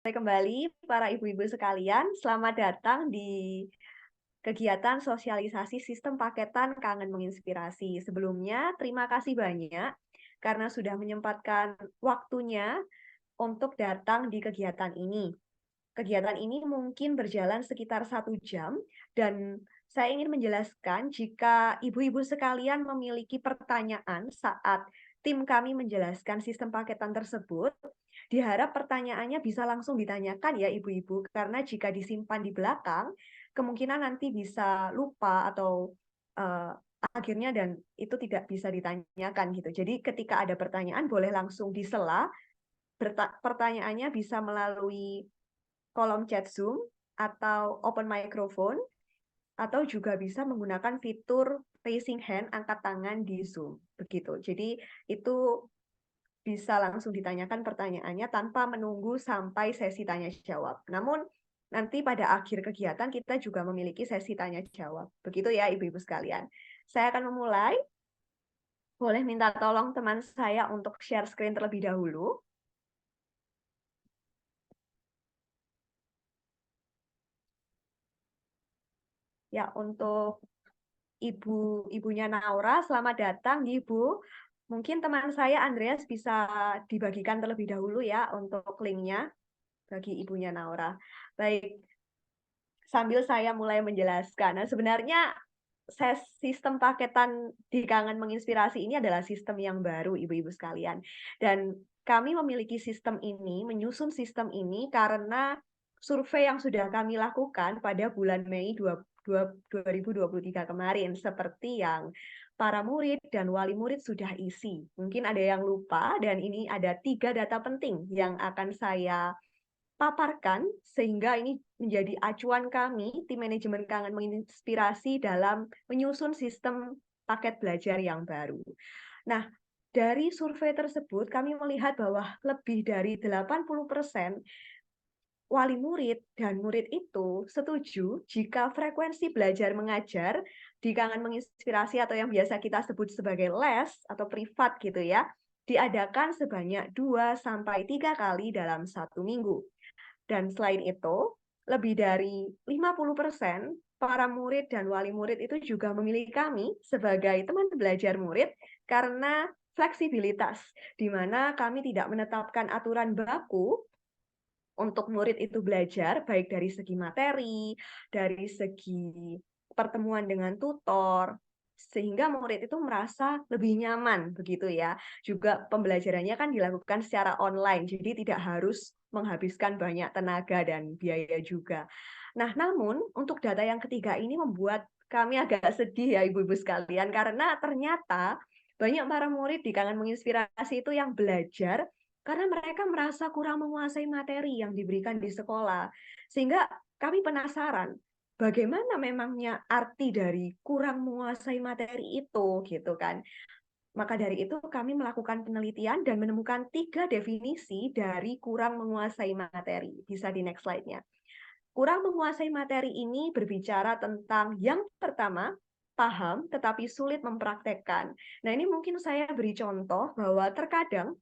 Kembali para ibu-ibu sekalian, selamat datang di kegiatan sosialisasi sistem paketan Kangen Menginspirasi. Sebelumnya, terima kasih banyak karena sudah menyempatkan waktunya untuk datang di kegiatan ini. Kegiatan ini mungkin berjalan sekitar 1 jam, dan saya ingin menjelaskan jika ibu-ibu sekalian memiliki pertanyaan saat tim kami menjelaskan sistem paketan tersebut, diharap pertanyaannya bisa langsung ditanyakan ya ibu-ibu, karena jika disimpan di belakang, kemungkinan nanti bisa lupa atau uh, akhirnya dan itu tidak bisa ditanyakan gitu. Jadi ketika ada pertanyaan boleh langsung disela, pertanyaannya bisa melalui kolom chat Zoom atau open microphone, atau juga bisa menggunakan fitur raising hand, angkat tangan di Zoom. Begitu. Jadi itu bisa langsung ditanyakan pertanyaannya tanpa menunggu sampai sesi tanya jawab. Namun nanti pada akhir kegiatan kita juga memiliki sesi tanya jawab. Begitu ya ibu-ibu sekalian. Saya akan memulai. Boleh minta tolong teman saya untuk share screen terlebih dahulu. Ya, untuk ibunya Naura, selamat datang Ibu. Mungkin teman saya Andreas bisa dibagikan terlebih dahulu ya untuk linknya bagi ibunya Naura. Baik, sambil saya mulai menjelaskan. Nah, sebenarnya sistem paketan di Kangen Menginspirasi ini adalah sistem yang baru, ibu-ibu sekalian. Dan kami memiliki sistem ini, menyusun sistem ini karena survei yang sudah kami lakukan pada bulan Mei 2023 kemarin, seperti yang para murid dan wali murid sudah isi. Mungkin ada yang lupa, dan ini ada 3 data penting yang akan saya paparkan, sehingga ini menjadi acuan kami, tim manajemen Kangen Menginspirasi dalam menyusun sistem paket belajar yang baru. Nah, dari survei tersebut kami melihat bahwa lebih dari 80% wali murid dan murid itu setuju jika frekuensi belajar mengajar di Kangen Menginspirasi atau yang biasa kita sebut sebagai les atau privat gitu ya, diadakan sebanyak 2-3 kali dalam 1 minggu. Dan selain itu, lebih dari 50% para murid dan wali murid itu juga memilih kami sebagai teman belajar murid karena fleksibilitas, di mana kami tidak menetapkan aturan baku untuk murid itu belajar, baik dari segi materi, dari segi pertemuan dengan tutor, sehingga murid itu merasa lebih nyaman, begitu ya. Juga pembelajarannya kan dilakukan secara online, jadi tidak harus menghabiskan banyak tenaga dan biaya juga. Nah, namun untuk data yang ketiga ini membuat kami agak sedih ya ibu-ibu sekalian, karena ternyata banyak para murid di Kangen Menginspirasi itu yang belajar karena mereka merasa kurang menguasai materi yang diberikan di sekolah. Sehingga kami penasaran, bagaimana memangnya arti dari kurang menguasai materi itu, gitu kan. Maka dari itu kami melakukan penelitian dan menemukan 3 definisi dari kurang menguasai materi. Bisa di next slide-nya. Kurang menguasai materi ini berbicara tentang yang pertama, paham tetapi sulit mempraktekkan. Nah, ini mungkin saya beri contoh bahwa terkadang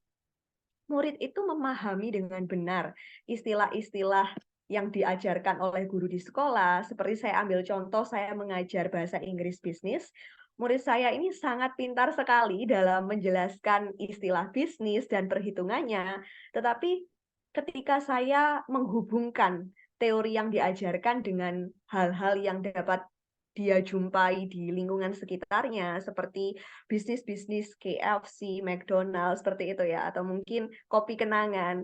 murid itu memahami dengan benar istilah-istilah yang diajarkan oleh guru di sekolah. Seperti saya ambil contoh, saya mengajar bahasa Inggris bisnis. Murid saya ini sangat pintar sekali dalam menjelaskan istilah bisnis dan perhitungannya. Tetapi ketika saya menghubungkan teori yang diajarkan dengan hal-hal yang dapat dia jumpai di lingkungan sekitarnya, seperti bisnis-bisnis KFC, McDonald's, seperti itu ya, atau mungkin kopi kenangan,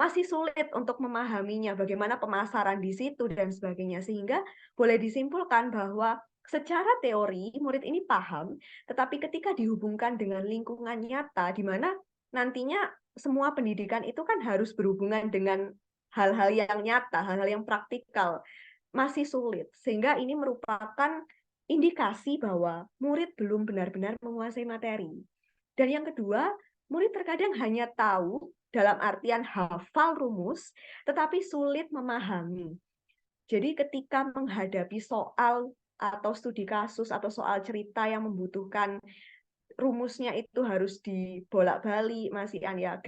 masih sulit untuk memahaminya, bagaimana pemasaran di situ dan sebagainya. Sehingga boleh disimpulkan bahwa secara teori murid ini paham, tetapi ketika dihubungkan dengan lingkungan nyata, di mana nantinya semua pendidikan itu kan harus berhubungan dengan hal-hal yang nyata, hal-hal yang praktikal, masih sulit. Sehingga ini merupakan indikasi bahwa murid belum benar-benar menguasai materi. Dan yang kedua, murid terkadang hanya tahu dalam artian hafal rumus, tetapi sulit memahami. Jadi ketika menghadapi soal atau studi kasus atau soal cerita yang membutuhkan rumusnya itu harus dibolak-balik, masih ya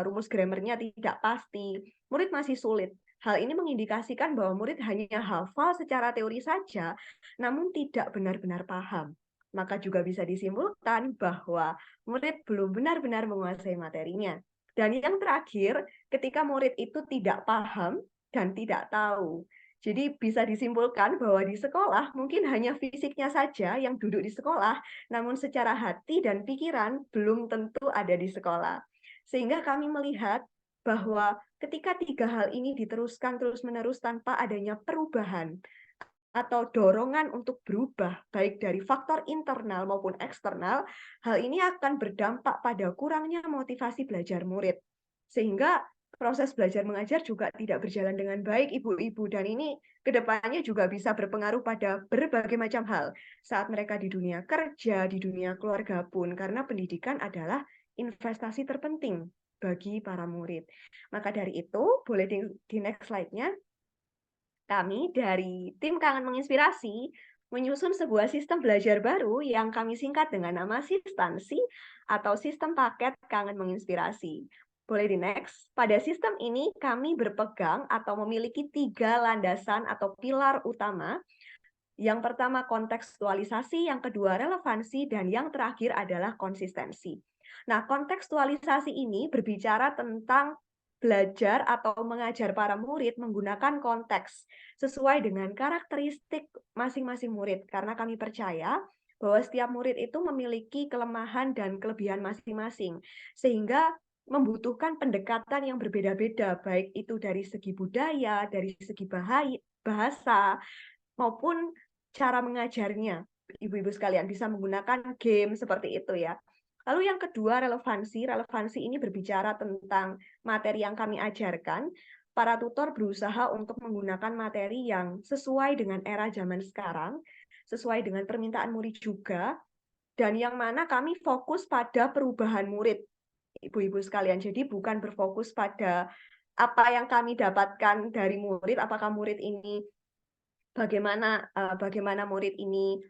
rumus grammarnya tidak pasti, murid masih sulit. Hal ini mengindikasikan bahwa murid hanya hafal secara teori saja, namun tidak benar-benar paham. Maka juga bisa disimpulkan bahwa murid belum benar-benar menguasai materinya. Dan yang terakhir, ketika murid itu tidak paham dan tidak tahu. Jadi bisa disimpulkan bahwa di sekolah mungkin hanya fisiknya saja yang duduk di sekolah, namun secara hati dan pikiran belum tentu ada di sekolah. Sehingga kami melihat bahwa ketika tiga hal ini diteruskan terus-menerus tanpa adanya perubahan atau dorongan untuk berubah, baik dari faktor internal maupun eksternal, hal ini akan berdampak pada kurangnya motivasi belajar murid. Sehingga proses belajar mengajar juga tidak berjalan dengan baik, Ibu-ibu, dan ini kedepannya juga bisa berpengaruh pada berbagai macam hal saat mereka di dunia kerja, di dunia keluarga pun, karena pendidikan adalah investasi terpenting bagi para murid. Maka dari itu, boleh di next slide-nya, kami dari tim Kangen Menginspirasi menyusun sebuah sistem belajar baru yang kami singkat dengan nama Sistansi atau Sistem Paket Kangen Menginspirasi. Boleh di next. Pada sistem ini kami berpegang atau memiliki 3 landasan atau pilar utama. Yang pertama kontekstualisasi, yang kedua relevansi, dan yang terakhir adalah konsistensi. Nah, kontekstualisasi ini berbicara tentang belajar atau mengajar para murid menggunakan konteks sesuai dengan karakteristik masing-masing murid. Karena kami percaya bahwa setiap murid itu memiliki kelemahan dan kelebihan masing-masing. Sehingga membutuhkan pendekatan yang berbeda-beda, baik itu dari segi budaya, dari segi bahasa, maupun cara mengajarnya. Ibu-ibu sekalian bisa menggunakan game seperti itu ya. Lalu yang kedua relevansi. Relevansi ini berbicara tentang materi yang kami ajarkan. Para tutor berusaha untuk menggunakan materi yang sesuai dengan era zaman sekarang, sesuai dengan permintaan murid juga, dan yang mana kami fokus pada perubahan murid, ibu-ibu sekalian. Jadi bukan berfokus pada apa yang kami dapatkan dari murid, apakah murid ini bagaimana murid ini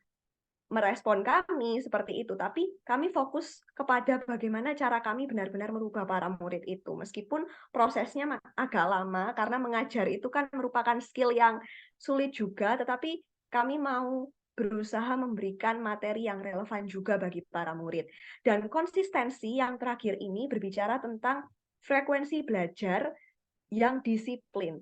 merespon kami seperti itu, tapi kami fokus kepada bagaimana cara kami benar-benar merubah para murid itu. Meskipun prosesnya agak lama karena mengajar itu kan merupakan skill yang sulit juga, tetapi kami mau berusaha memberikan materi yang relevan juga bagi para murid. Dan konsistensi yang terakhir ini berbicara tentang frekuensi belajar yang disiplin.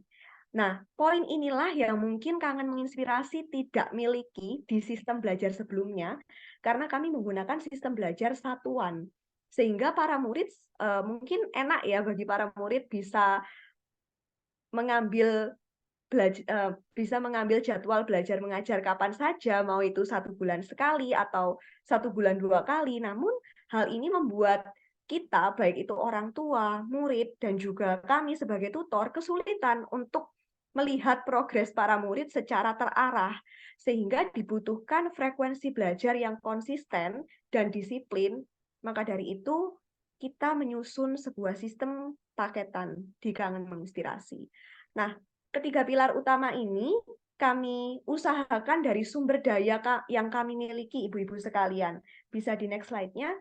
Nah, poin inilah yang mungkin Kangen Menginspirasi tidak miliki di sistem belajar sebelumnya, karena kami menggunakan sistem belajar satuan. Sehingga para murid mungkin enak ya bagi para murid mengambil bisa mengambil jadwal belajar mengajar kapan saja, mau itu 1 bulan sekali atau 1 bulan 2 kali. Namun hal ini membuat kita, baik itu orang tua, murid, dan juga kami sebagai tutor, kesulitan untuk melihat progres para murid secara terarah, sehingga dibutuhkan frekuensi belajar yang konsisten dan disiplin. Maka dari itu, kita menyusun sebuah sistem paketan di Kangen Menginspirasi. Nah, ketiga pilar utama ini kami usahakan dari sumber daya yang kami miliki, ibu-ibu sekalian. Bisa di next slide-nya.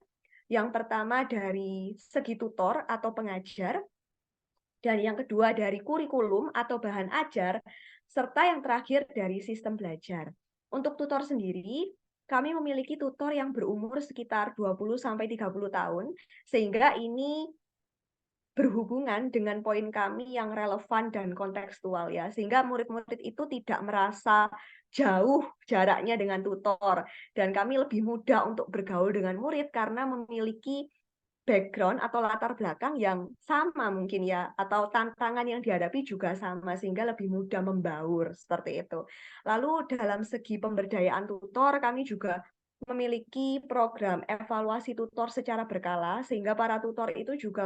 Yang pertama dari segi tutor atau pengajar, dan yang kedua dari kurikulum atau bahan ajar, serta yang terakhir dari sistem belajar. Untuk tutor sendiri, kami memiliki tutor yang berumur sekitar 20-30 tahun, sehingga ini berhubungan dengan poin kami yang relevan dan kontekstual ya, sehingga murid-murid itu tidak merasa jauh jaraknya dengan tutor, dan kami lebih mudah untuk bergaul dengan murid karena memiliki background atau latar belakang yang sama mungkin ya, atau tantangan yang dihadapi juga sama, sehingga lebih mudah membaur seperti itu. Lalu dalam segi pemberdayaan tutor, kami juga memiliki program evaluasi tutor secara berkala, sehingga para tutor itu juga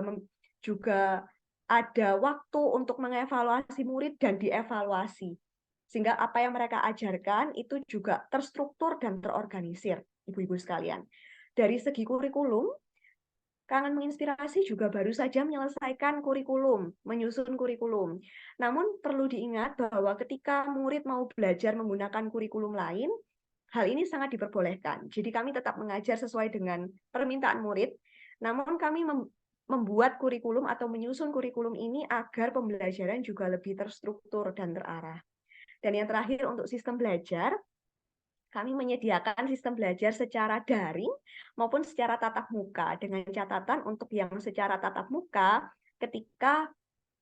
ada waktu untuk mengevaluasi murid dan dievaluasi. Sehingga apa yang mereka ajarkan itu juga terstruktur dan terorganisir, ibu-ibu sekalian. Dari segi kurikulum, Kangen Menginspirasi juga baru saja menyelesaikan kurikulum, menyusun kurikulum. Namun perlu diingat bahwa ketika murid mau belajar menggunakan kurikulum lain, hal ini sangat diperbolehkan. Jadi kami tetap mengajar sesuai dengan permintaan murid, namun kami membuat kurikulum atau menyusun kurikulum ini agar pembelajaran juga lebih terstruktur dan terarah. Dan yang terakhir untuk sistem belajar, kami menyediakan sistem belajar secara daring maupun secara tatap muka, dengan catatan untuk yang secara tatap muka, ketika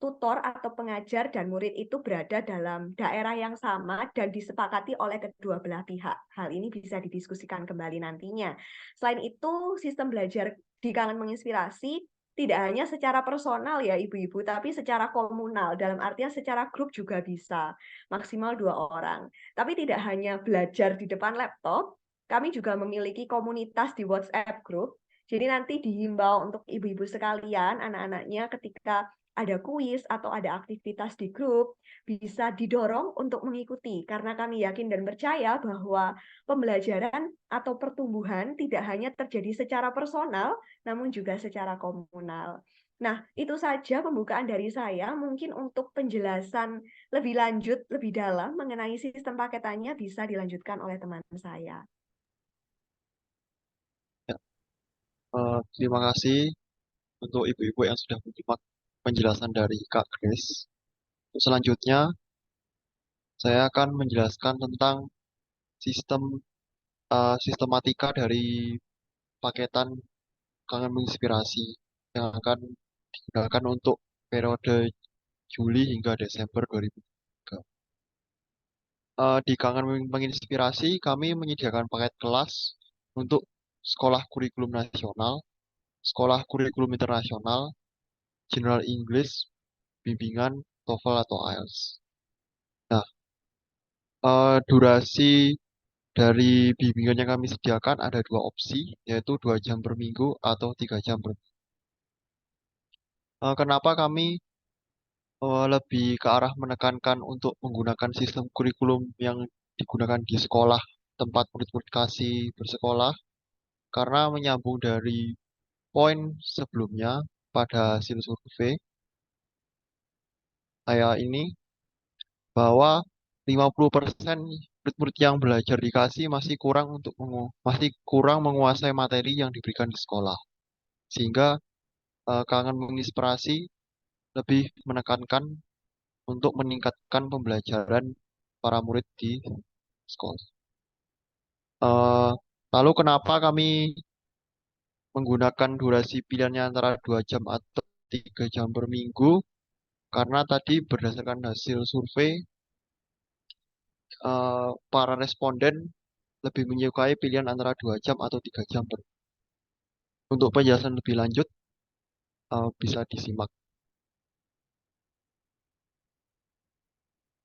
tutor atau pengajar dan murid itu berada dalam daerah yang sama dan disepakati oleh kedua belah pihak. Hal ini bisa didiskusikan kembali nantinya. Selain itu, sistem belajar di Kangen Menginspirasi tidak hanya secara personal ya ibu-ibu, tapi secara komunal, dalam artian secara grup juga bisa, maksimal 2 orang. Tapi tidak hanya belajar di depan laptop, kami juga memiliki komunitas di WhatsApp group. Jadi nanti dihimbau untuk ibu-ibu sekalian, anak-anaknya ketika ada kuis atau ada aktivitas di grup, bisa didorong untuk mengikuti. Karena kami yakin dan percaya bahwa pembelajaran atau pertumbuhan tidak hanya terjadi secara personal, namun juga secara komunal. Nah, itu saja pembukaan dari saya. Mungkin untuk penjelasan lebih lanjut, lebih dalam mengenai sistem paketannya bisa dilanjutkan oleh teman saya. Ya, terima kasih untuk ibu-ibu yang sudah menyimak penjelasan dari Kak Grace. Selanjutnya, saya akan menjelaskan tentang sistem sistematika dari paketan Kangen Menginspirasi yang akan digunakan untuk periode Juli hingga Desember 2023. Di Kangen Menginspirasi, kami menyediakan paket kelas untuk sekolah kurikulum nasional, sekolah kurikulum internasional, general English, bimbingan TOEFL atau IELTS. Nah, durasi dari bimbingan yang kami sediakan ada dua opsi, yaitu 2 jam per minggu atau 3 jam per minggu. Kenapa kami lebih ke arah menekankan untuk menggunakan sistem kurikulum yang digunakan di sekolah tempat murid-murid kasih bersekolah? Karena menyambung dari poin sebelumnya pada hasil survei saya ini, bahwa 50% murid-murid yang belajar di kasih masih kurang menguasai materi yang diberikan di sekolah. Sehingga Kangen Menginspirasi lebih menekankan untuk meningkatkan pembelajaran para murid di sekolah. Eh, Lalu kenapa kami menggunakan durasi pilihannya antara 2 jam atau 3 jam per minggu? Karena tadi berdasarkan hasil survei, para responden lebih menyukai pilihan antara 2 jam atau 3 jam per. Untuk penjelasan lebih lanjut, bisa disimak.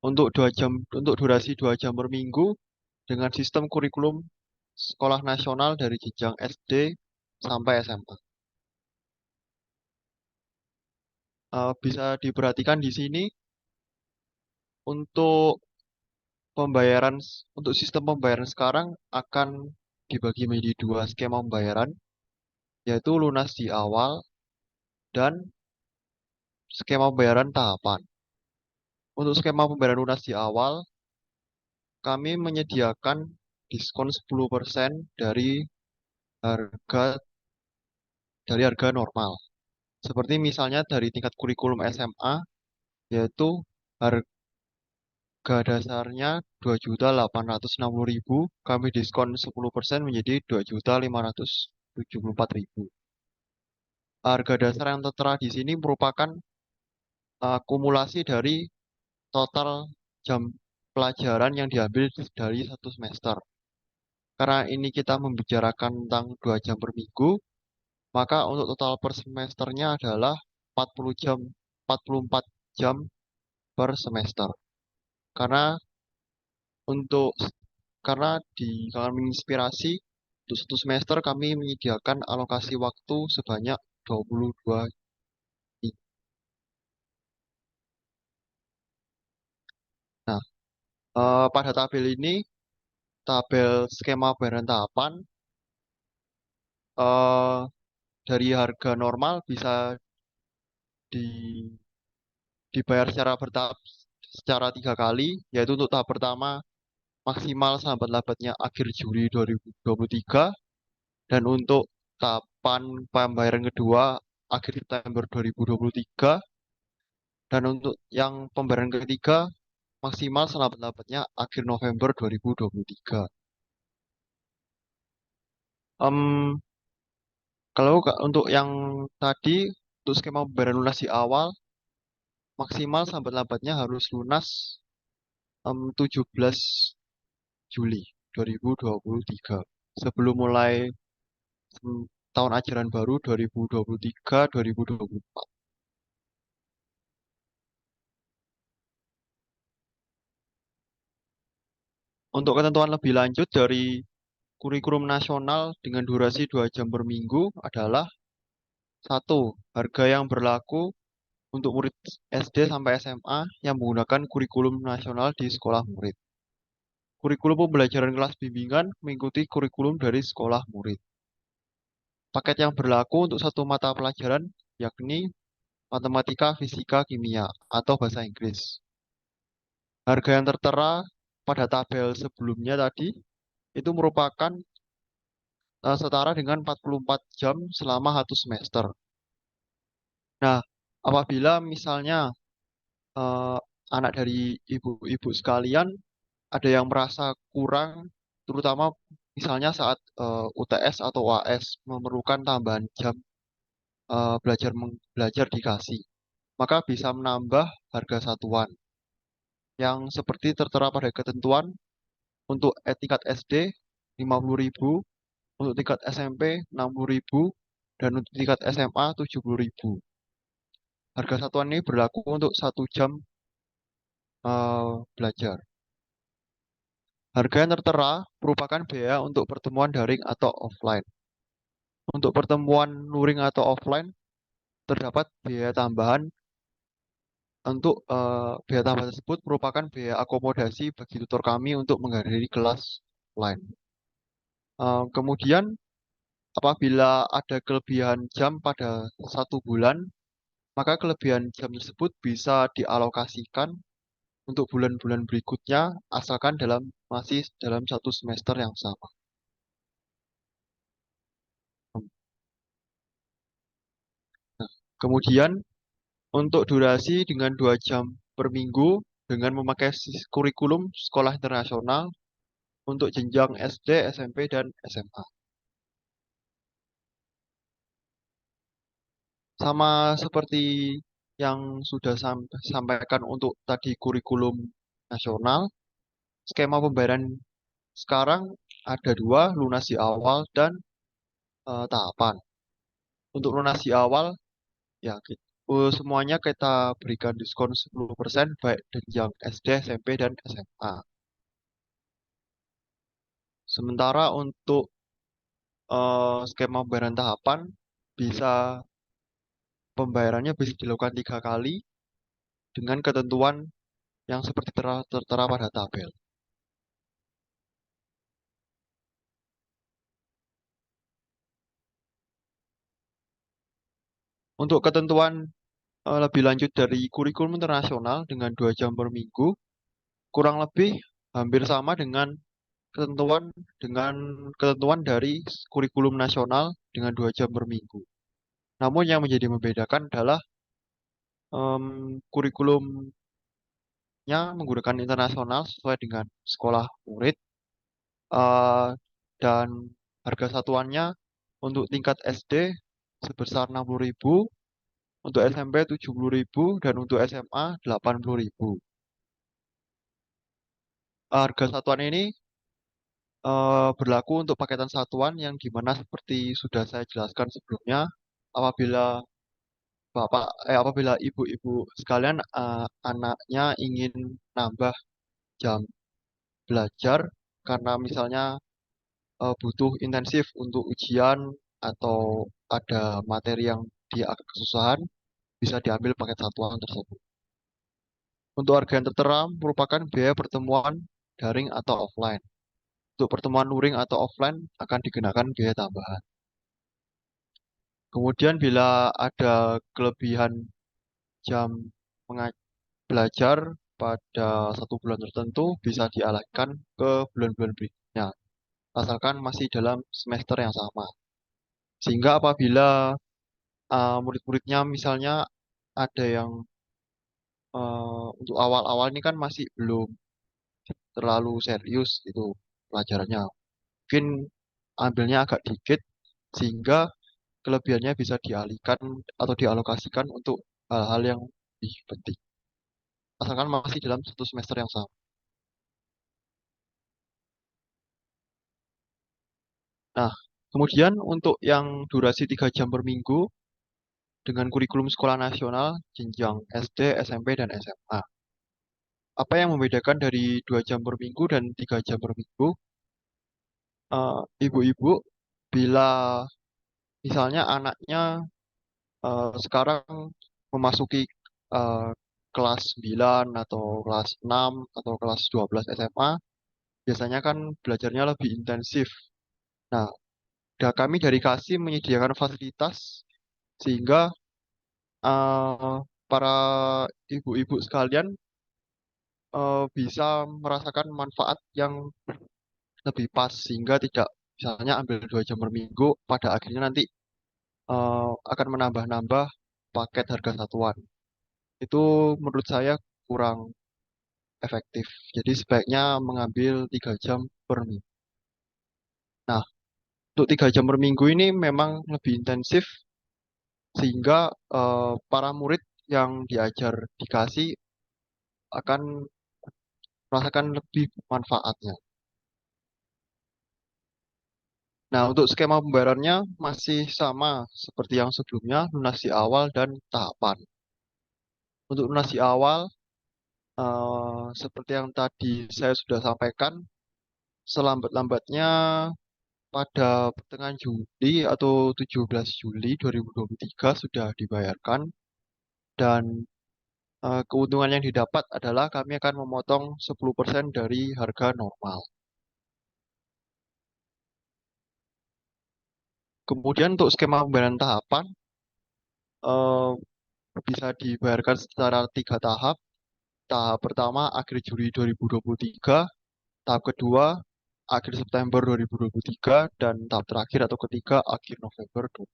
Untuk durasi 2 jam per minggu dengan sistem kurikulum sekolah nasional dari jenjang SD sampai SMA. Bisa diperhatikan di sini untuk pembayaran untuk sistem pembayaran sekarang akan dibagi menjadi dua skema pembayaran, yaitu lunas di awal dan skema pembayaran tahapan. Untuk skema pembayaran lunas di awal, kami menyediakan diskon 10% harga dari harga normal. Seperti misalnya dari tingkat kurikulum SMA, yaitu harga dasarnya 2.860.000, kami diskon 10% menjadi 2.574.000. Harga dasar yang tertera di sini merupakan akumulasi dari total jam pelajaran yang diambil dari satu semester. Karena ini kita membicarakan tentang 2 jam per minggu, maka untuk total per semesternya adalah 40 jam, 44 jam per semester. Karena untuk karena di Kangen Menginspirasi untuk satu semester kami menyediakan alokasi waktu sebanyak 22 minggu. Nah, pada tabel ini, tabel skema bayaran tahapan, eh, dari harga normal bisa di, dibayar secara bertahap secara 3 kali, yaitu untuk tahap pertama maksimal selambat-lambatnya akhir Juli 2023, dan untuk tahapan pembayaran kedua akhir September 2023, dan untuk yang pembayaran ketiga maksimal selambat-lambatnya akhir November 2023. Em, Kalau untuk yang tadi, untuk skema pembayaran lunas di awal, maksimal sambat-lambatnya harus lunas 17 Juli 2023. Sebelum mulai tahun ajaran baru 2023-2024. Untuk ketentuan lebih lanjut dari kurikulum nasional dengan durasi 2 jam per minggu adalah: satu, harga yang berlaku untuk murid SD sampai SMA yang menggunakan kurikulum nasional di sekolah murid. Kurikulum pembelajaran kelas bimbingan mengikuti kurikulum dari sekolah murid. Paket yang berlaku untuk satu mata pelajaran yakni matematika, fisika, kimia, atau bahasa Inggris. Harga yang tertera pada tabel sebelumnya tadi itu merupakan setara dengan 44 jam selama satu semester. Nah, apabila misalnya eh, anak dari ibu-ibu sekalian ada yang merasa kurang, terutama misalnya saat UTS atau UAS memerlukan tambahan jam belajar dikasih, maka bisa menambah harga satuan yang seperti tertera pada ketentuan. Untuk tingkat SD 50.000, untuk tingkat SMP 60.000, dan untuk tingkat SMA 70.000. Harga satuan ini berlaku untuk 1 jam belajar. Harga yang tertera merupakan biaya untuk pertemuan daring atau offline. Untuk pertemuan luring atau offline, terdapat biaya tambahan. Untuk biaya tambahan tersebut merupakan biaya akomodasi bagi tutor kami untuk menghadiri kelas offline. Kemudian, apabila ada kelebihan jam pada 1 bulan, maka kelebihan jam tersebut bisa dialokasikan untuk bulan-bulan berikutnya, asalkan masih dalam satu semester yang sama. Nah, kemudian untuk durasi dengan 2 jam per minggu dengan memakai kurikulum sekolah internasional untuk jenjang SD, SMP, dan SMA. Sama seperti yang sudah sampaikan untuk tadi kurikulum nasional, skema pembayaran sekarang ada dua: lunas di awal dan tahapan. Untuk lunas di awal, ya semuanya kita berikan diskon 10% baik jenjang SD, SMP, dan SMA. Sementara untuk skema pembayaran tahapan, bisa pembayarannya bisa dilakukan 3 kali dengan ketentuan yang seperti tertera pada tabel. Untuk ketentuan lebih lanjut dari kurikulum internasional dengan 2 jam per minggu, kurang lebih hampir sama ketentuan dengan ketentuan dari kurikulum nasional dengan 2 jam per minggu. Namun yang menjadi membedakan adalah kurikulumnya menggunakan internasional sesuai dengan sekolah murid, eh, dan harga satuannya untuk tingkat SD sebesar 60.000, untuk SMP 70.000, dan untuk SMA 80.000. Harga satuan ini berlaku untuk paketan satuan yang dimana seperti sudah saya jelaskan sebelumnya, apabila apabila ibu-ibu sekalian anaknya ingin nambah jam belajar karena misalnya butuh intensif untuk ujian atau ada materi yang dia agak kesusahan, bisa diambil paket satuan tersebut. Untuk harga yang tertera merupakan biaya pertemuan daring atau offline. Untuk pertemuan luring atau offline akan dikenakan biaya tambahan. Kemudian bila ada kelebihan jam belajar pada satu bulan tertentu bisa dialihkan ke bulan-bulan berikutnya, asalkan masih dalam semester yang sama. Sehingga apabila murid-muridnya misalnya ada yang untuk awal-awal ini kan masih belum terlalu serius itu pelajarannya. Mungkin ambilnya agak dikit sehingga kelebihannya bisa dialihkan atau dialokasikan untuk hal-hal yang lebih penting. Asalkan masih dalam satu semester yang sama. Nah, kemudian untuk yang durasi 3 jam per minggu dengan kurikulum sekolah nasional jenjang SD, SMP, dan SMA. Apa yang membedakan dari 2 jam per minggu dan 3 jam per minggu? Ibu-ibu bila misalnya anaknya sekarang memasuki eh, kelas 9 atau kelas 6 atau kelas 12 SMA, biasanya kan belajarnya lebih intensif. Nah, kami dari KASI menyediakan fasilitas sehingga eh, para ibu-ibu sekalian bisa merasakan manfaat yang lebih pas sehingga tidak misalnya ambil 2 jam per minggu pada akhirnya nanti akan menambah-nambah paket harga satuan. Itu menurut saya kurang efektif. Jadi sebaiknya mengambil 3 jam per minggu. Nah, untuk 3 jam per minggu ini memang lebih intensif sehingga para murid yang diajar dikasih akan merasakan lebih manfaatnya. Nah, untuk skema pembayarannya masih sama seperti yang sebelumnya, lunas di awal dan tahapan. Untuk lunas di awal, seperti yang tadi saya sudah sampaikan, selambat-lambatnya pada pertengahan Juli atau 17 Juli 2023 sudah dibayarkan dan keuntungan yang didapat adalah kami akan memotong 10% dari harga normal. Kemudian untuk skema pembayaran tahapan eh, bisa dibayarkan secara 3 tahap. Tahap pertama akhir Juli 2023, tahap kedua akhir September 2023, dan tahap terakhir atau ketiga akhir November 2023.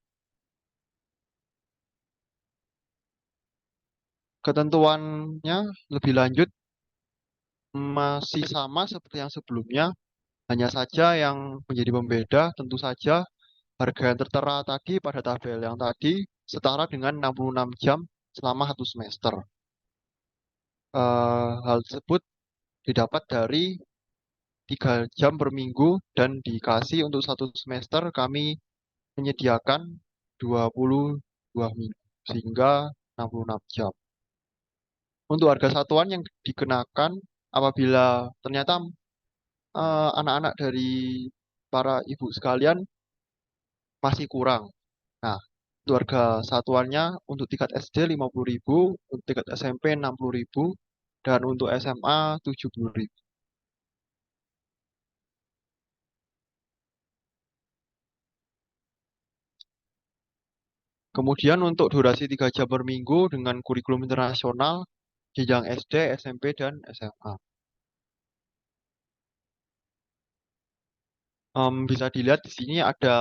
Ketentuannya lebih lanjut masih sama seperti yang sebelumnya, hanya saja yang menjadi pembeda tentu saja harga yang tertera tadi pada tabel yang tadi setara dengan 66 jam selama satu semester. Hal tersebut didapat dari 3 jam per minggu dan dikasih untuk satu semester kami menyediakan 22 minggu sehingga 66 jam. Untuk harga satuan yang dikenakan apabila ternyata anak-anak dari para ibu sekalian masih kurang. Nah, untuk harga satuannya untuk tingkat SD 50.000, untuk tingkat SMP 60.000, dan untuk SMA 70.000. Kemudian untuk durasi 3 jam per minggu dengan kurikulum internasional jenjang SD, SMP, dan SMA. Bisa dilihat di sini ada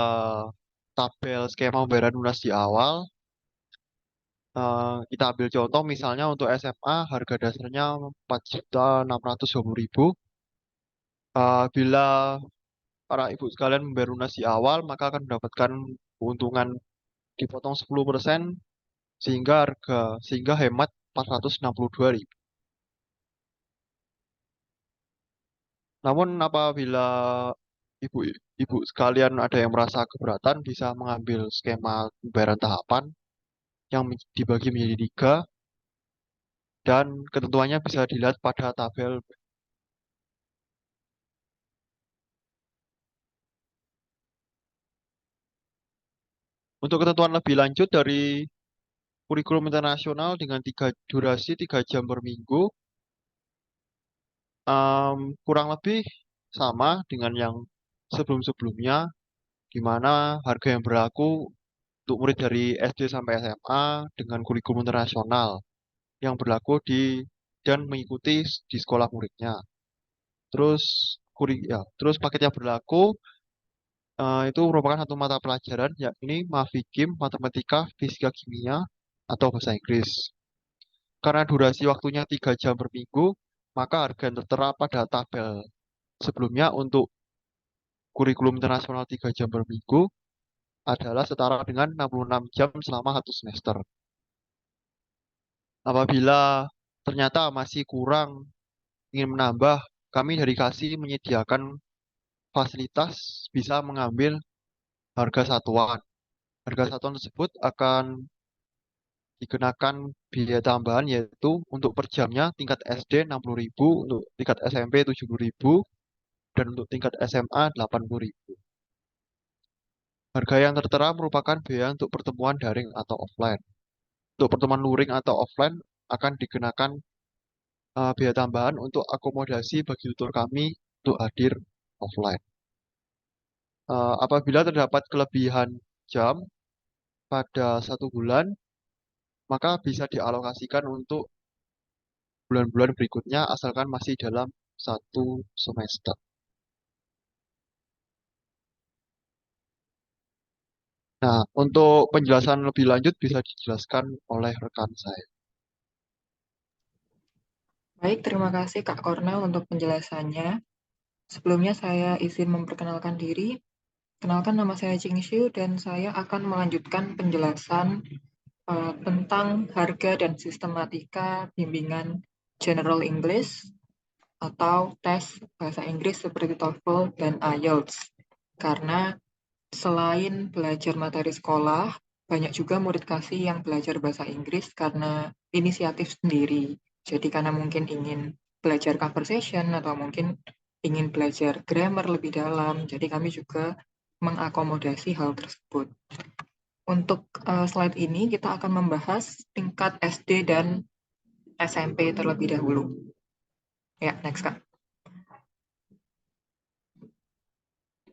tabel skema pembayaran lunas di awal. Kita ambil contoh misalnya untuk SMA harga dasarnya 4.620.000. Bila para ibu sekalian membayar lunas di awal, maka akan mendapatkan keuntungan dipotong 10% sehingga hemat 462.000. Namun apabila ibu ibu sekalian ada yang merasa keberatan bisa mengambil skema pembayaran tahapan yang dibagi menjadi 3 dan ketentuannya bisa dilihat pada tabel. Untuk ketentuan lebih lanjut dari kurikulum internasional dengan durasi 3 jam per minggu, kurang lebih sama dengan yang sebelum-sebelumnya, di mana harga yang berlaku untuk murid dari SD sampai SMA dengan kurikulum internasional yang berlaku di dan mengikuti di sekolah muridnya. Terus terus paket yang berlaku itu merupakan satu mata pelajaran yakni Mafikim, Matematika, Fisika, Kimia, atau Bahasa Inggris. Karena durasi waktunya 3 jam per minggu, maka harga yang tertera pada tabel sebelumnya untuk kurikulum internasional 3 jam per minggu adalah setara dengan 66 jam selama satu semester. Apabila ternyata masih kurang ingin menambah, kami dari KASI menyediakan fasilitas bisa mengambil harga satuan. Harga satuan tersebut akan dikenakan biaya tambahan yaitu untuk per jamnya tingkat SD 60.000, untuk tingkat SMP 70.000, dan untuk tingkat SMA 80.000. Harga yang tertera merupakan biaya untuk pertemuan daring atau offline. Untuk pertemuan luring atau offline akan dikenakan biaya tambahan untuk akomodasi bagi tutor kami untuk hadir offline. Apabila terdapat kelebihan jam pada satu bulan, maka bisa dialokasikan untuk bulan-bulan berikutnya asalkan masih dalam satu semester. Nah, untuk penjelasan lebih lanjut bisa dijelaskan oleh rekan saya. Baik, terima kasih Kak Kornel untuk penjelasannya. Sebelumnya saya izin memperkenalkan diri. Kenalkan, nama saya Jing Xiu dan saya akan melanjutkan penjelasan tentang harga dan sistematika bimbingan General English atau tes bahasa Inggris seperti TOEFL dan IELTS. Karena selain belajar materi sekolah, banyak juga murid kasih yang belajar bahasa Inggris karena inisiatif sendiri. Jadi karena mungkin ingin belajar conversation atau mungkin ingin belajar grammar lebih dalam. Jadi kami juga mengakomodasi hal tersebut. Untuk slide ini kita akan membahas tingkat SD dan SMP terlebih dahulu. Ya, next Kak.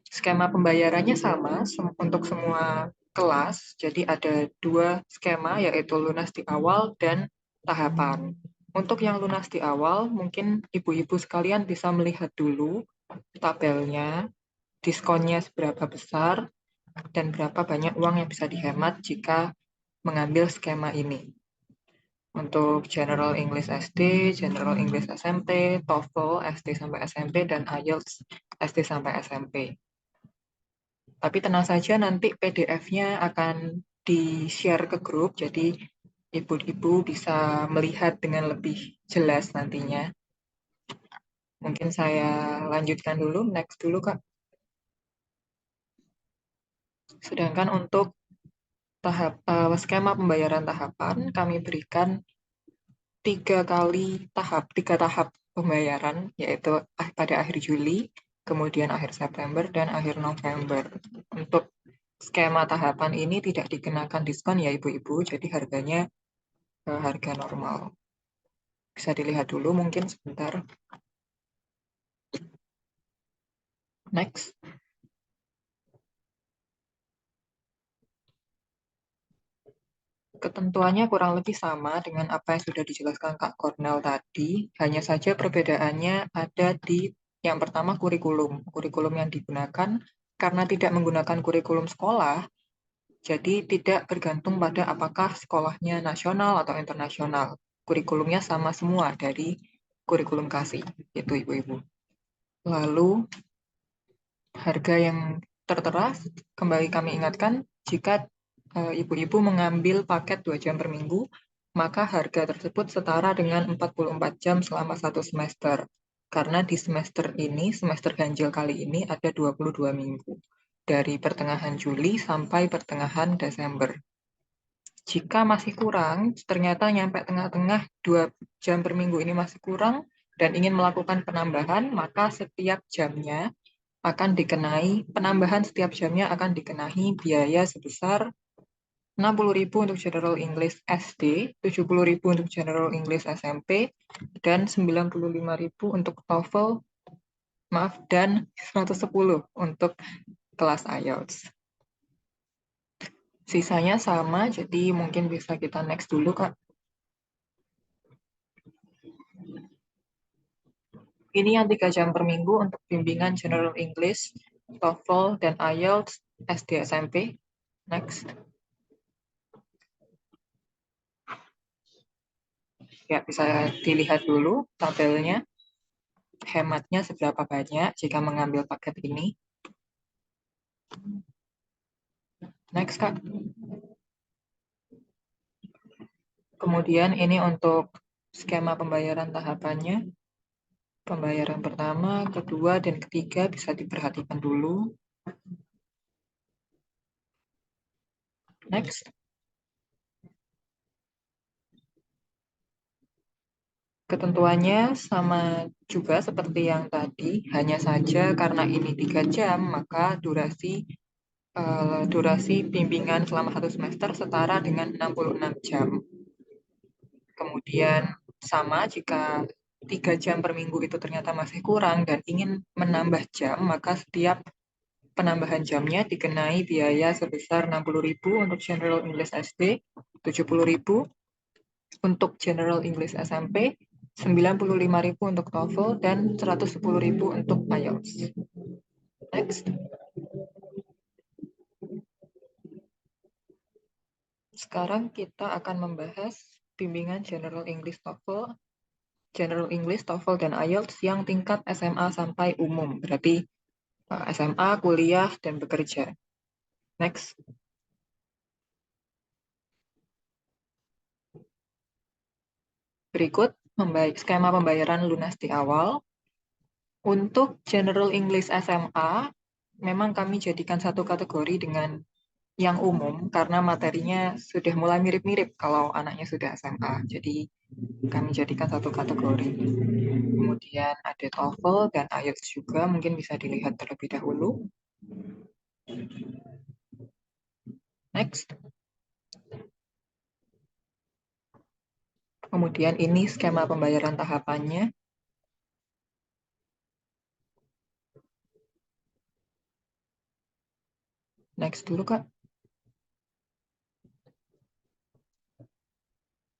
Skema pembayarannya sama untuk semua kelas, jadi ada dua skema, yaitu lunas di awal dan tahapan. Untuk yang lunas di awal, mungkin ibu-ibu sekalian bisa melihat dulu tabelnya, diskonnya seberapa besar, dan berapa banyak uang yang bisa dihemat jika mengambil skema ini. Untuk General English SD, General English SMP, TOEFL SD sampai SMP, dan IELTS SD sampai SMP. Tapi tenang saja, nanti PDF-nya akan di-share ke grup, jadi ibu-ibu bisa melihat dengan lebih jelas nantinya. Mungkin saya lanjutkan dulu, next dulu Kak. Sedangkan untuk skema pembayaran tahapan, kami berikan tiga tahap pembayaran, yaitu pada akhir Juli, kemudian akhir September, dan akhir November. Untuk skema tahapan ini tidak dikenakan diskon ya ibu-ibu, jadi harganya harga normal. Bisa dilihat dulu mungkin sebentar. Next. Ketentuannya kurang lebih sama dengan apa yang sudah dijelaskan Kak Cornel tadi, hanya saja perbedaannya ada di yang pertama kurikulum. Kurikulum yang digunakan karena tidak menggunakan kurikulum sekolah, jadi tidak bergantung pada apakah sekolahnya nasional atau internasional. Kurikulumnya sama semua dari kurikulum kasih, itu ibu-ibu. Lalu harga yang tertera, kembali kami ingatkan, jika ibu-ibu mengambil paket 2 jam per minggu, maka harga tersebut setara dengan 44 jam selama satu semester. Karena di semester ini, semester ganjil kali ini ada 22 minggu. Dari pertengahan Juli sampai pertengahan Desember. Jika masih kurang, ternyata nyampe tengah-tengah 2 jam per minggu ini masih kurang, dan ingin melakukan penambahan, maka setiap jamnya akan dikenai, penambahan setiap jamnya akan dikenai biaya sebesar 60.000 untuk General English SD, 70.000 untuk General English SMP, dan 95.000 untuk TOEFL, dan 110 untuk kelas IELTS. Sisanya sama, jadi mungkin bisa kita next dulu, Kak. Ini yang 3 jam per minggu untuk bimbingan General English, TOEFL, dan IELTS SD SMP. Next. Ya, bisa dilihat dulu tabelnya. Hematnya seberapa banyak jika mengambil paket ini. Next, Kak. Kemudian ini untuk skema pembayaran tahapannya. Pembayaran pertama, kedua, dan ketiga bisa diperhatikan dulu. Next. Ketentuannya sama juga seperti yang tadi, hanya saja karena ini 3 jam, maka durasi bimbingan selama 1 semester setara dengan 66 jam. Kemudian sama jika 3 jam per minggu itu ternyata masih kurang dan ingin menambah jam, maka setiap penambahan jamnya dikenai biaya sebesar 60.000 untuk General English SD, 70.000 untuk General English SMP, 95.000 untuk TOEFL, dan 110.000 untuk IELTS. Next. Sekarang kita akan membahas bimbingan General English TOEFL, dan IELTS yang tingkat SMA sampai umum. Berarti SMA, kuliah, dan bekerja. Next. Berikut skema pembayaran lunas di awal. Untuk General English SMA, memang kami jadikan satu kategori dengan yang umum karena materinya sudah mulai mirip-mirip kalau anaknya sudah SMA. Jadi kami jadikan satu kategori. Kemudian ada TOEFL dan IELTS juga, mungkin bisa dilihat terlebih dahulu. Next. Kemudian ini skema pembayaran tahapannya. Next dulu, Kak.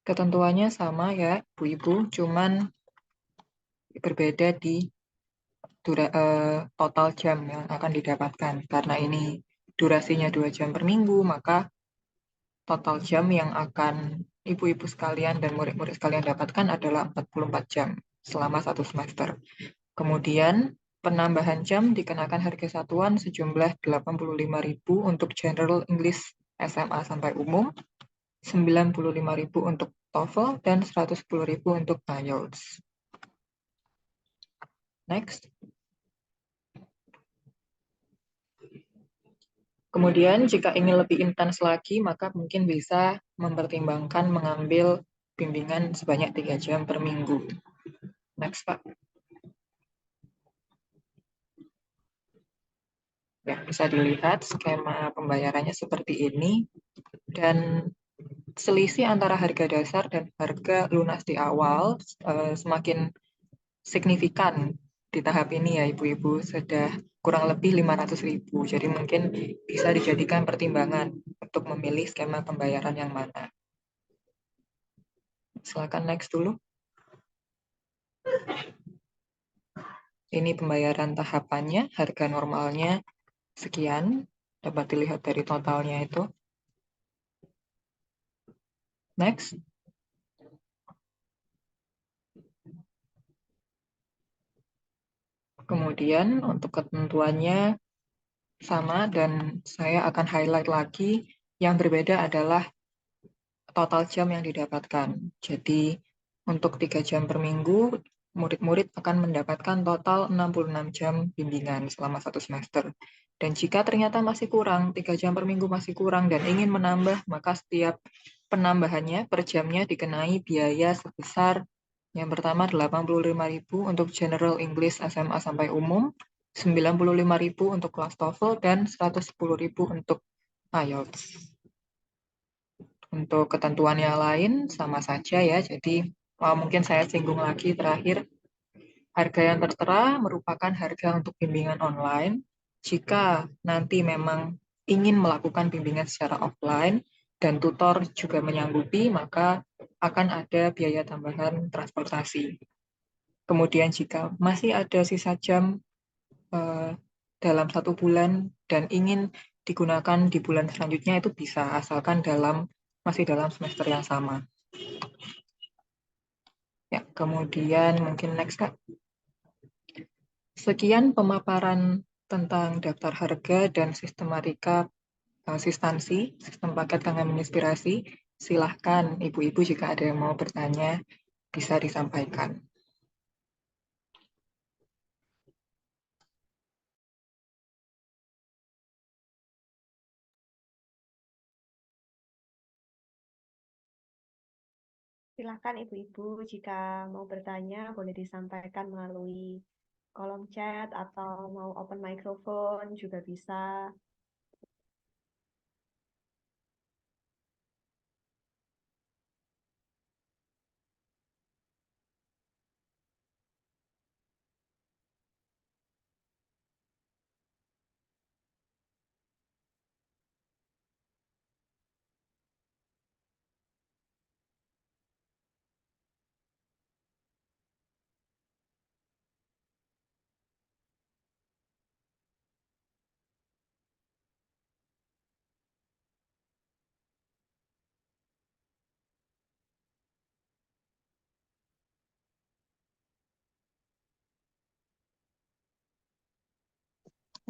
Ketentuannya sama ya, Bu-Ibu, cuman berbeda di total jam yang akan didapatkan. Karena ini durasinya 2 jam per minggu, maka total jam yang akan ibu-ibu sekalian dan murid-murid sekalian dapatkan adalah 44 jam selama 1 semester. Kemudian penambahan jam dikenakan harga satuan sejumlah 85.000 untuk General English SMA sampai umum, 95.000 untuk TOEFL, dan 110.000 untuk IELTS. Next. Kemudian jika ingin lebih intens lagi, maka mungkin bisa mempertimbangkan mengambil bimbingan sebanyak 3 jam per minggu. Next, Pak. Ya, bisa dilihat skema pembayarannya seperti ini. Dan selisih antara harga dasar dan harga lunas di awal semakin signifikan di tahap ini ya Ibu-Ibu, sudah kurang lebih 500.000. Jadi mungkin bisa dijadikan pertimbangan untuk memilih skema pembayaran yang mana. Silakan next dulu. Ini pembayaran tahapannya, harga normalnya sekian, dapat dilihat dari totalnya itu. Next. Kemudian untuk ketentuannya sama dan saya akan highlight lagi, yang berbeda adalah total jam yang didapatkan. Jadi untuk 3 jam per minggu, murid-murid akan mendapatkan total 66 jam bimbingan selama 1 semester. Dan jika ternyata masih kurang, 3 jam per minggu masih kurang dan ingin menambah, maka setiap penambahannya per jamnya dikenai biaya sebesar yang pertama 85.000 untuk General English SMA sampai umum, 95.000 untuk kelas TOEFL, dan 110.000 untuk IELTS. Untuk ketentuan yang lain sama saja ya, jadi mungkin saya singgung lagi terakhir. Harga yang tertera merupakan harga untuk bimbingan online. Jika nanti memang ingin melakukan bimbingan secara offline dan tutor juga menyanggupi, maka akan ada biaya tambahan transportasi. Kemudian jika masih ada sisa jam dalam 1 bulan dan ingin digunakan di bulan selanjutnya itu bisa, asalkan masih dalam semester yang sama. Ya, kemudian mungkin next, Kak. Sekian pemaparan tentang daftar harga dan sistematika asistansi, sistem paket Kang Inspirasi. Silahkan Ibu-Ibu jika ada yang mau bertanya, bisa disampaikan. Silakan Ibu-Ibu jika mau bertanya boleh disampaikan melalui kolom chat atau mau open microphone juga bisa.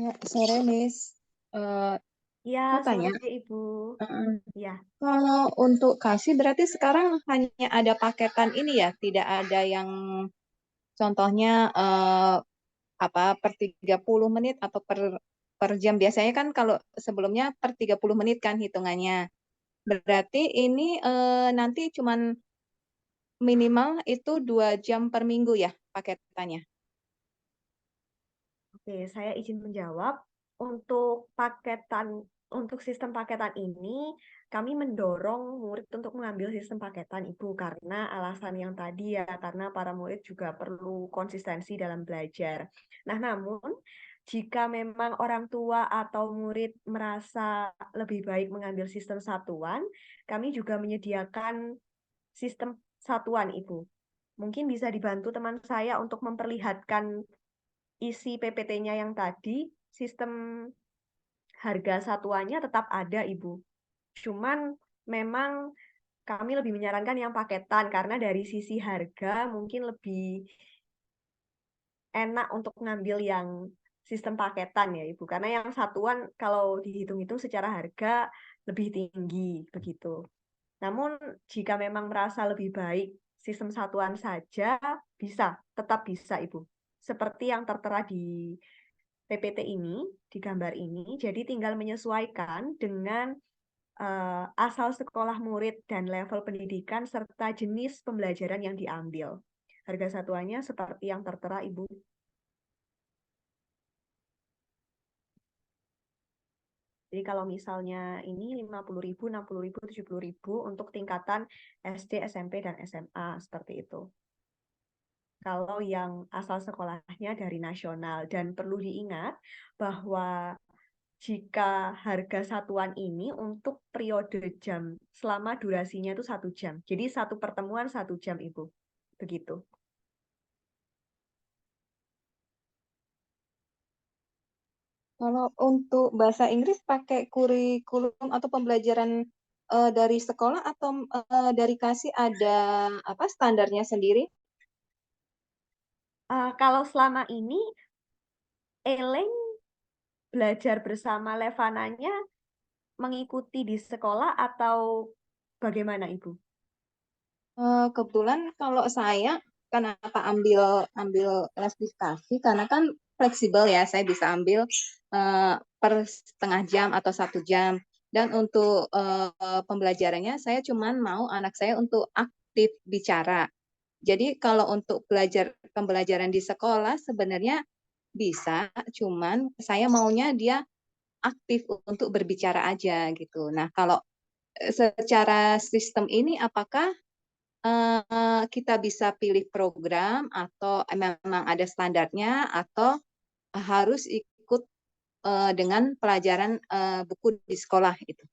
Ya, sore, Miss. Eh, Ya, mau tanya, sore Ibu. Ya, kalau untuk kasih berarti sekarang hanya ada paketan ini ya, tidak ada yang contohnya apa per 30 menit atau per jam. Biasanya kan kalau sebelumnya per 30 menit kan hitungannya. Berarti ini nanti cuman minimal itu 2 jam per minggu ya paketannya. oke, saya izin menjawab. Untuk sistem paketan ini, kami mendorong murid untuk mengambil sistem paketan Ibu karena alasan yang tadi ya, karena para murid juga perlu konsistensi dalam belajar. Nah, namun jika memang orang tua atau murid merasa lebih baik mengambil sistem satuan, kami juga menyediakan sistem satuan Ibu. Mungkin bisa dibantu teman saya untuk memperlihatkan isi PPT-nya yang tadi, sistem harga satuannya tetap ada, Ibu. Cuman memang kami lebih menyarankan yang paketan karena dari sisi harga mungkin lebih enak untuk ngambil yang sistem paketan ya, Ibu. Karena yang satuan kalau dihitung-hitung secara harga lebih tinggi begitu. Namun jika memang merasa lebih baik sistem satuan saja bisa, tetap bisa, Ibu. Seperti yang tertera di PPT ini, di gambar ini, jadi tinggal menyesuaikan dengan asal sekolah murid dan level pendidikan serta jenis pembelajaran yang diambil. Harga satuannya seperti yang tertera, Ibu. Jadi kalau misalnya ini 50.000, 60.000, 70.000 untuk tingkatan SD, SMP, dan SMA, seperti itu. Kalau yang asal sekolahnya dari nasional. Dan perlu diingat bahwa jika harga satuan ini untuk periode jam, selama durasinya itu 1 jam. Jadi satu pertemuan 1 jam, Ibu. Begitu. Kalau untuk bahasa Inggris pakai kurikulum atau pembelajaran dari sekolah atau dari kasih ada apa standarnya sendiri? Kalau selama ini, Eleng belajar bersama Levananya mengikuti di sekolah atau bagaimana, Ibu? Kebetulan kalau saya kenapa ambil ambil les diskusi karena kan fleksibel ya, saya bisa ambil per setengah jam atau 1 jam. Dan untuk pembelajarannya saya cuman mau anak saya untuk aktif bicara. Jadi kalau untuk pembelajaran di sekolah sebenarnya bisa, cuman saya maunya dia aktif untuk berbicara aja gitu. Nah, kalau secara sistem ini apakah kita bisa pilih program atau memang ada standarnya atau harus ikut dengan pelajaran buku di sekolah itu?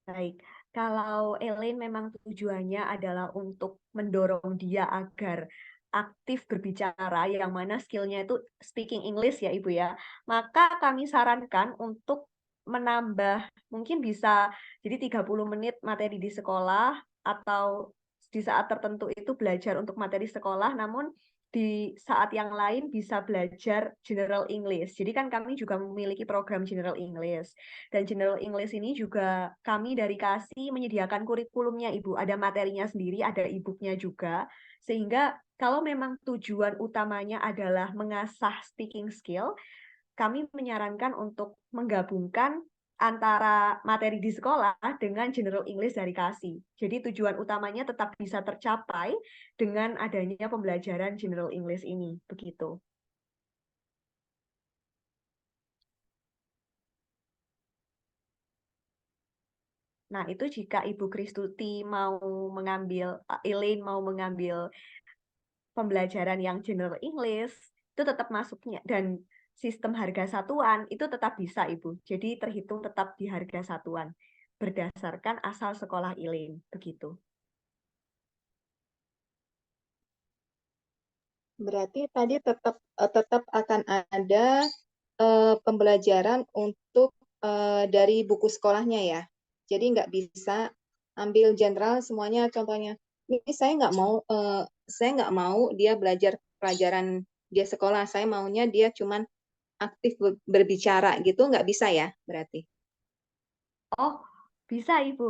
Baik, kalau Elaine memang tujuannya adalah untuk mendorong dia agar aktif berbicara, yang mana skillnya itu speaking English ya Ibu ya, maka kami sarankan untuk menambah, mungkin bisa jadi 30 menit materi di sekolah, atau di saat tertentu itu belajar untuk materi sekolah, namun di saat yang lain bisa belajar General English. Jadi kan kami juga memiliki program General English. Dan General English ini juga kami dari KASI menyediakan kurikulumnya Ibu. Ada materinya sendiri, ada e-booknya juga. Sehingga kalau memang tujuan utamanya adalah mengasah speaking skill, kami menyarankan untuk menggabungkan antara materi di sekolah dengan General English dari KASI. Jadi tujuan utamanya tetap bisa tercapai dengan adanya pembelajaran General English ini, begitu. Nah, itu jika Ibu Kristuti mau mengambil, Elaine mau mengambil pembelajaran yang General English, itu tetap masuknya. Dan sistem harga satuan itu tetap bisa, Ibu. Jadi terhitung tetap di harga satuan berdasarkan asal sekolah Elaine, begitu. Berarti tadi tetap akan ada pembelajaran untuk dari buku sekolahnya ya. Jadi nggak bisa ambil general semuanya. Contohnya, ini saya nggak mau dia belajar pelajaran dia sekolah. Saya maunya dia cuman aktif berbicara gitu, nggak bisa ya berarti. Oh, bisa Ibu.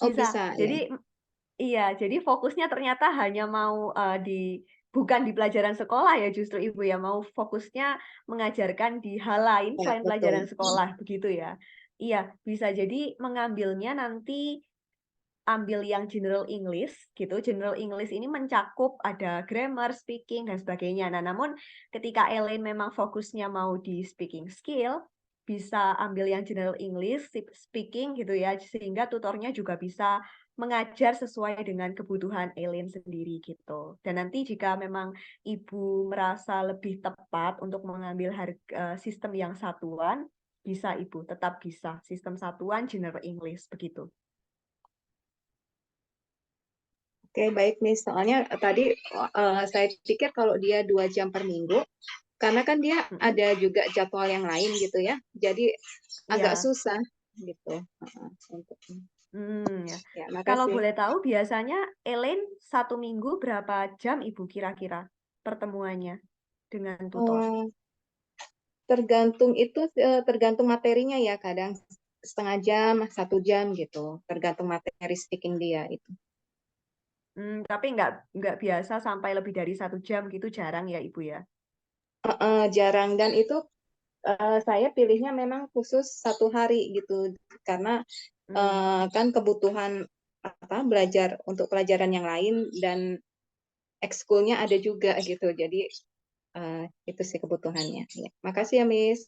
Oh Bisa. bisa ya. Jadi iya, jadi fokusnya ternyata hanya mau bukan di pelajaran sekolah ya justru Ibu ya, mau fokusnya mengajarkan di hal lain Ya selain betul. pelajaran sekolah, begitu ya. Iya, bisa jadi mengambilnya nanti ambil yang General English gitu. General English ini mencakup ada grammar, speaking, dan sebagainya. Nah, namun ketika Elaine memang fokusnya mau di speaking skill, bisa ambil yang General English, speaking gitu ya, sehingga tutornya juga bisa mengajar sesuai dengan kebutuhan Elaine sendiri gitu. Dan nanti jika memang Ibu merasa lebih tepat untuk mengambil sistem yang satuan, bisa Ibu, tetap bisa. Sistem satuan General English, begitu. Oke, baik nih. Soalnya tadi saya pikir kalau dia 2 jam per minggu, karena kan dia ada juga jadwal yang lain gitu ya. Jadi agak Iya. susah gitu. Ya. Ya, Kalau makasih. boleh tahu, biasanya Elaine 1 minggu berapa jam Ibu kira-kira pertemuannya dengan tutor? Tergantung materinya ya. Kadang setengah jam, 1 jam gitu. Tergantung materi speaking dia itu. Tapi nggak biasa sampai lebih dari 1 jam gitu, jarang ya Ibu ya? Jarang, dan itu saya pilihnya memang khusus 1 hari gitu, karena kan kebutuhan belajar untuk pelajaran yang lain dan ekskulnya ada juga gitu, jadi itu sih kebutuhannya. Ya. Makasih ya Miss.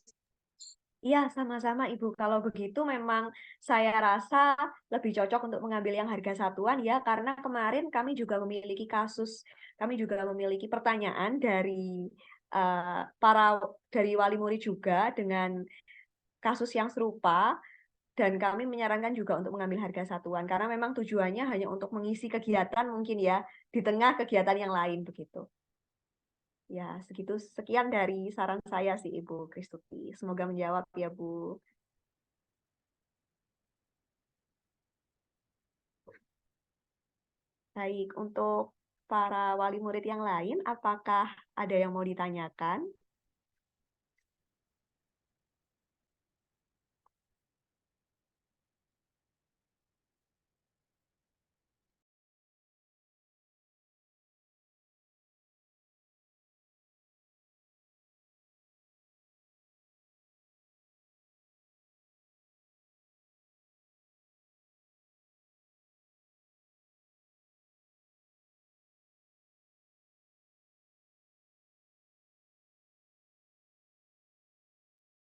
Iya, sama-sama Ibu. Kalau begitu memang saya rasa lebih cocok untuk mengambil yang harga satuan ya, karena kemarin kami juga memiliki kami juga memiliki pertanyaan dari wali murid juga dengan kasus yang serupa, dan kami menyarankan juga untuk mengambil harga satuan, karena memang tujuannya hanya untuk mengisi kegiatan mungkin ya, di tengah kegiatan yang lain begitu. Ya, sekian dari saran saya sih Ibu Kristuti. Semoga menjawab ya Bu. Baik, untuk para wali murid yang lain, apakah ada yang mau ditanyakan?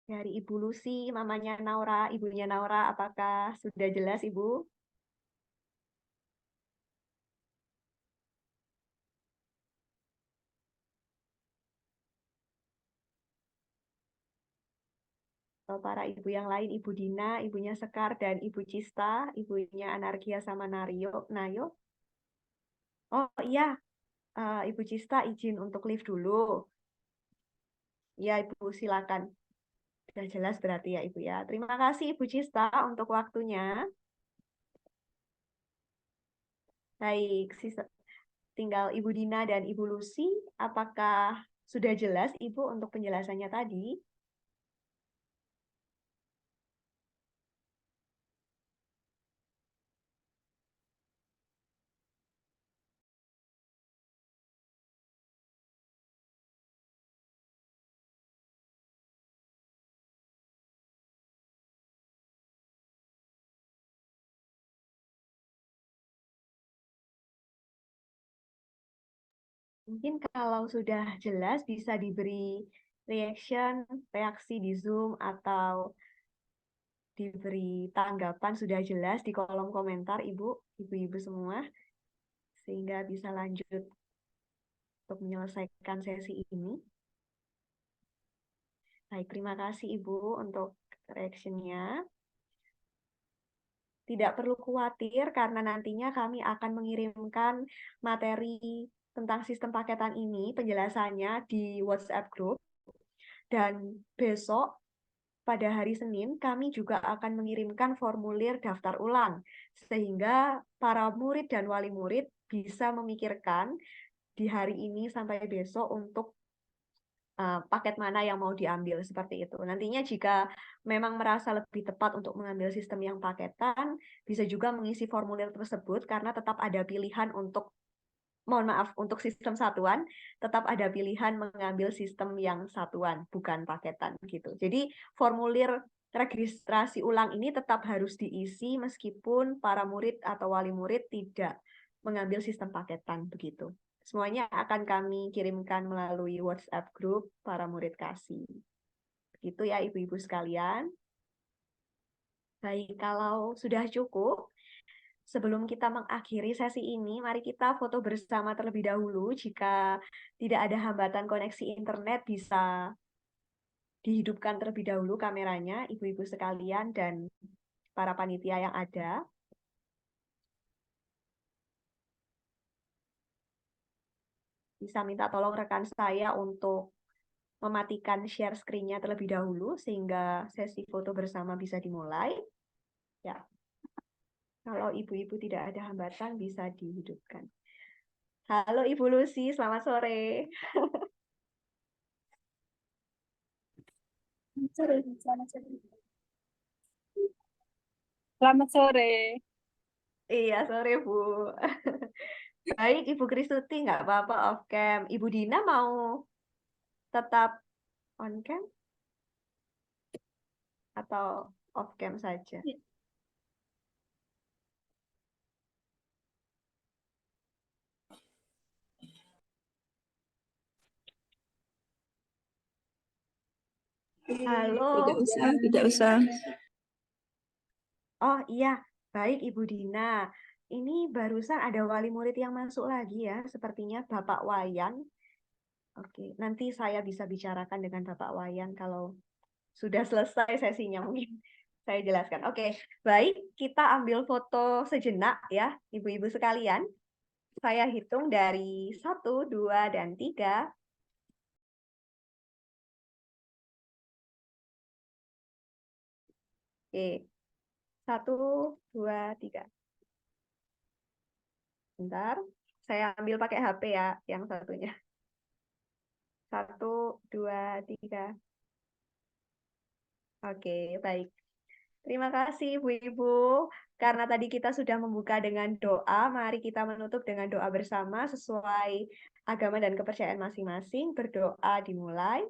Dari Ibu Lucy, mamanya Naura, ibunya Naura, apakah sudah jelas Ibu? Atau para ibu yang lain, Ibu Dina, ibunya Sekar, dan Ibu Cista, ibunya Anarkia sama Nayo. Oh iya, Ibu Cista izin untuk live dulu. Ya, Ibu silakan. Sudah jelas berarti ya, Ibu ya. Terima kasih Ibu Cista untuk waktunya. Baik, tinggal Ibu Dina dan Ibu Lucy. Apakah sudah jelas Ibu untuk penjelasannya tadi? Mungkin kalau sudah jelas bisa diberi reaksi di Zoom atau diberi tanggapan sudah jelas di kolom komentar ibu-ibu semua, sehingga bisa lanjut untuk menyelesaikan sesi ini. Baik, terima kasih Ibu untuk reaksinya. Tidak perlu khawatir karena nantinya kami akan mengirimkan materi tentang sistem paketan ini, penjelasannya di WhatsApp group. Dan besok pada hari Senin kami juga akan mengirimkan formulir daftar ulang sehingga para murid dan wali murid bisa memikirkan di hari ini sampai besok untuk paket mana yang mau diambil seperti itu. Nantinya jika memang merasa lebih tepat untuk mengambil sistem yang paketan, bisa juga mengisi formulir tersebut karena tetap ada pilihan untuk untuk sistem satuan, tetap ada pilihan mengambil sistem yang satuan, bukan paketan gitu. Jadi formulir registrasi ulang ini tetap harus diisi meskipun para murid atau wali murid tidak mengambil sistem paketan begitu. Semuanya akan kami kirimkan melalui WhatsApp group para murid kasih. Begitu ya ibu-ibu sekalian. Baik, kalau sudah cukup, sebelum kita mengakhiri sesi ini, mari kita foto bersama terlebih dahulu. Jika tidak ada hambatan koneksi internet, bisa dihidupkan terlebih dahulu kameranya, ibu-ibu sekalian dan para panitia yang ada. Bisa minta tolong rekan saya untuk mematikan share screen-nya terlebih dahulu, sehingga sesi foto bersama bisa dimulai. Ya. Kalau ibu-ibu tidak ada hambatan, bisa dihidupkan. Halo Ibu Lucy, selamat sore. Selamat sore. Iya, sore Bu. Baik, Ibu Kristuti, nggak apa-apa off cam. Ibu Dina mau tetap on cam atau off cam saja? Halo. Tidak usah. Oh iya, baik Ibu Dina. Ini barusan ada wali murid yang masuk lagi ya, sepertinya Bapak Wayan. Oke, nanti saya bisa bicarakan dengan Bapak Wayan kalau sudah selesai sesinya mungkin saya jelaskan. Oke, baik, kita ambil foto sejenak ya, ibu-ibu sekalian. Saya hitung dari 1, 2, dan 3. Oke, 1, 2, 3. Bentar, saya ambil pakai HP ya, yang satunya. 1, 2, 3. Oke, baik. Terima kasih Ibu-Ibu. Karena tadi kita sudah membuka dengan doa, mari kita menutup dengan doa bersama sesuai agama dan kepercayaan masing-masing. Berdoa dimulai.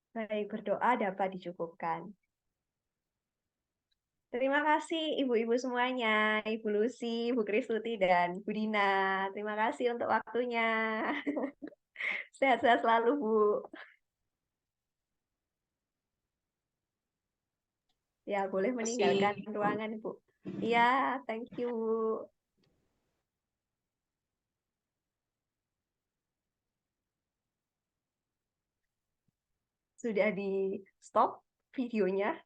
Baik, berdoa dapat dicukupkan. Terima kasih Ibu-Ibu semuanya, Ibu Lucy, Ibu Kristuti, dan Bu Dina. Terima kasih untuk waktunya. Sehat-sehat selalu, Bu. Ya, boleh meninggalkan ruangan, Bu. Iya, thank you. Sudah di stop videonya.